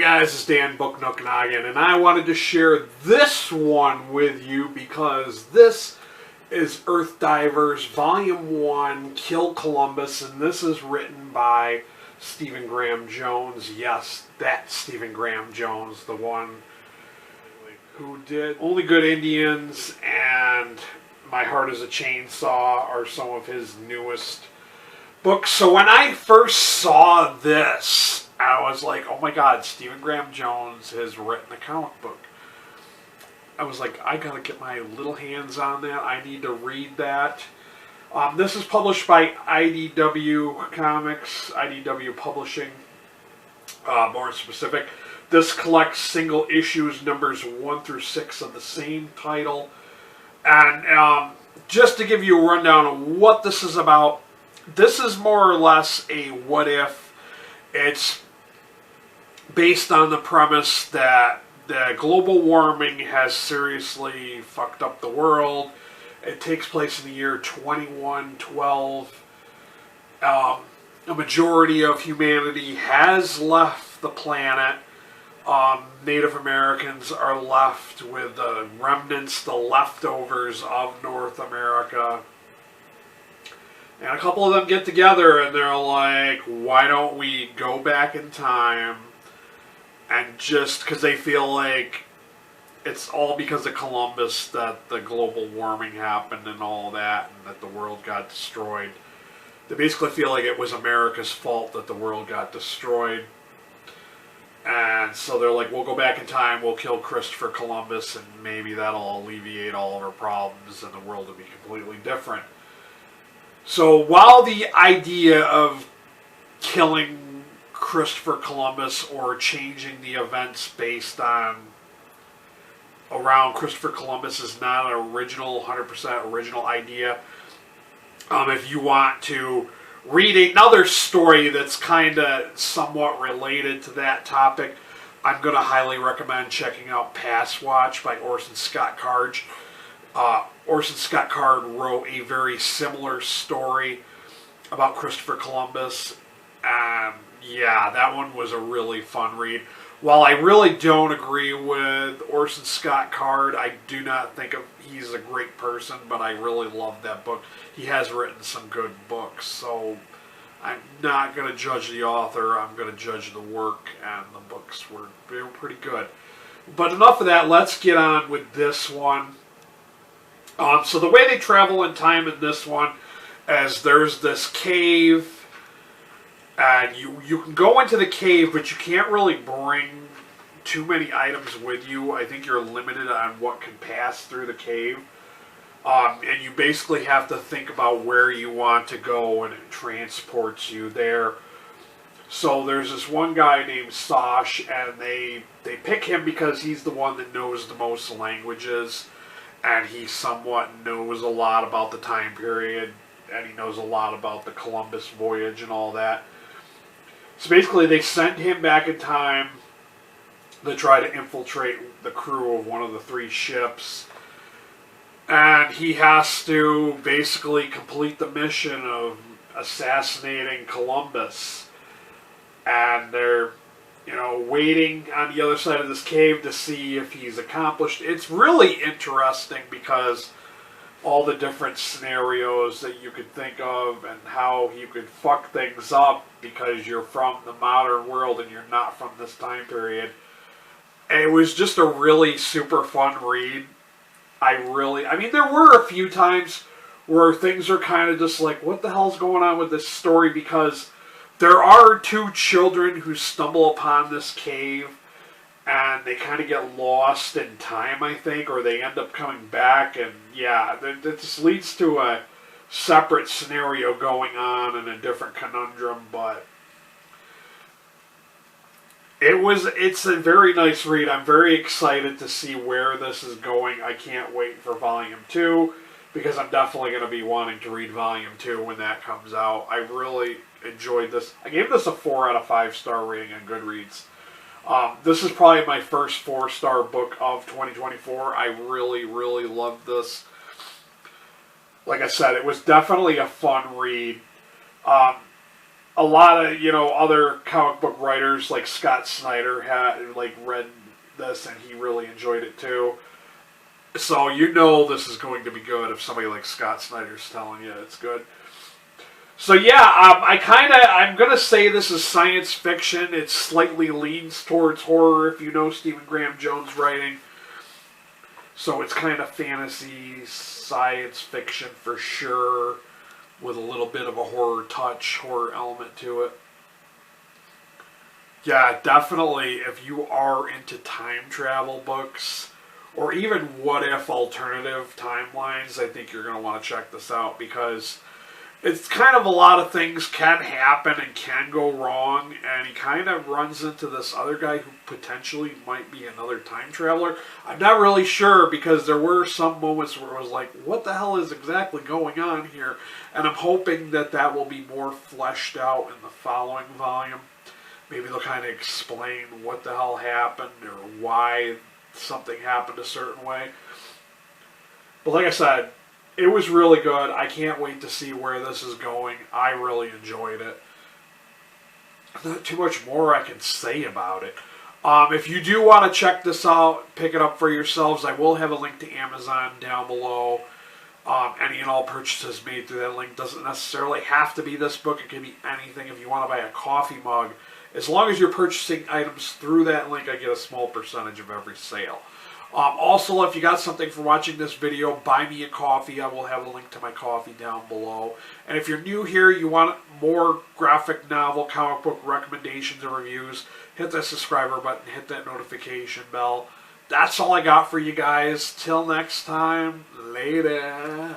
guys, it's Dan Book Nook Noggin, and I wanted to share this one with you because this is Earthdivers Volume 1, Kill Columbus, and this is written by Stephen Graham Jones. Yes, that's Stephen Graham Jones, the one who did Only Good Indians and My Heart is a Chainsaw are some of his newest books. So when I first saw this, I was like, oh my god, Stephen Graham Jones has written a comic book. I was like, I gotta get my little hands on that. I need to read that. This is published by IDW Comics, IDW Publishing, more specific. This collects single issues, numbers 1 through 6 of the same title. And just to give you a rundown of what this is about, this is more or less a what if. It's based on the premise that the global warming has seriously fucked up the world. It takes place in the year 2112. A majority of humanity has left the planet. Native Americans are left with the remnants, the leftovers of North America. And a couple of them get together and they're like, why don't we go back in time? And just because they feel like it's all because of Columbus that the global warming happened and all that, and that the world got destroyed. They basically feel like it was America's fault that the world got destroyed. And so they're like, we'll go back in time, we'll kill Christopher Columbus, and maybe that'll alleviate all of our problems and the world will be completely different. So while the idea of killing Christopher Columbus or changing the events based on around Christopher Columbus is not an original, 100% original idea. If you want to read another story that's kind of somewhat related to that topic, I'm going to highly recommend checking out Pass Watch by Orson Scott Card. Orson Scott Card wrote a very similar story about Christopher Columbus. Yeah, that one was a really fun read. While I really don't agree with Orson Scott Card, I do not think he's a great person, but I really love that book. He has written some good books, so I'm not going to judge the author. I'm going to judge the work, and the books were pretty good. But enough of that. Let's get on with this one. So the way they travel in time in this one is there's this cave. And you can go into the cave, but you can't really bring too many items with you. I think you're limited on what can pass through the cave. And you basically have to think about where you want to go, and it transports you there. So there's this one guy named Sosh, and they pick him because he's the one that knows the most languages. And he somewhat knows a lot about the time period. And he knows a lot about the Columbus voyage and all that. So basically, they send him back in time to try to infiltrate the crew of one of the 3 ships. And he has to basically complete the mission of assassinating Columbus. And they're, waiting on the other side of this cave to see if he's accomplished. It's really interesting because all the different scenarios that you could think of and how you could fuck things up because you're from the modern world and you're not from this time period. And it was just a really super fun read. I mean, there were a few times where things are kind of just like, what the hell's going on with this story? Because there are 2 children who stumble upon this cave and they kind of get lost in time, I think, or they end up coming back, and yeah, that just leads to a separate scenario going on and a different conundrum, but it's a very nice read. I'm very excited to see where this is going. I can't wait for Volume 2, because I'm definitely going to be wanting to read Volume 2 when that comes out. I really enjoyed this. I gave this a 4 out of 5 star rating on Goodreads. This is probably my first 4-star book of 2024. I really, really loved this. Like I said, it was definitely a fun read. a lot of, other comic book writers like Scott Snyder had read this and he really enjoyed it too. So this is going to be good if somebody like Scott Snyder's telling you it's good. So yeah, I'm gonna say this is science fiction. It slightly leans towards horror if you know Stephen Graham Jones' writing. So it's kind of fantasy, science fiction for sure, with a little bit of a horror touch, horror element to it. Yeah, definitely if you are into time travel books, or even what-if alternative timelines, I think you're going to want to check this out, because it's kind of a lot of things can happen and can go wrong, and he kind of runs into this other guy who potentially might be another time traveler. I'm not really sure, because there were some moments where it was like, what the hell is exactly going on here? And I'm hoping that will be more fleshed out in the following volume. Maybe they'll kind of explain what the hell happened or why something happened a certain way. But like I said, it was really good. I can't wait to see where this is going. I really enjoyed it. Not too much more I can say about it. If you do want to check this out, pick it up for yourselves, I will have a link to Amazon down below. Any and all purchases made through that link doesn't necessarily have to be this book. It can be anything. If you want to buy a coffee mug, as long as you're purchasing items through that link, I get a small percentage of every sale. Also, if you got something for watching this video, buy me a coffee. I will have a link to my coffee down below. And if you're new here, you want more graphic novel, comic book recommendations and reviews, hit that subscriber button, hit that notification bell. That's all I got for you guys. Till next time, later.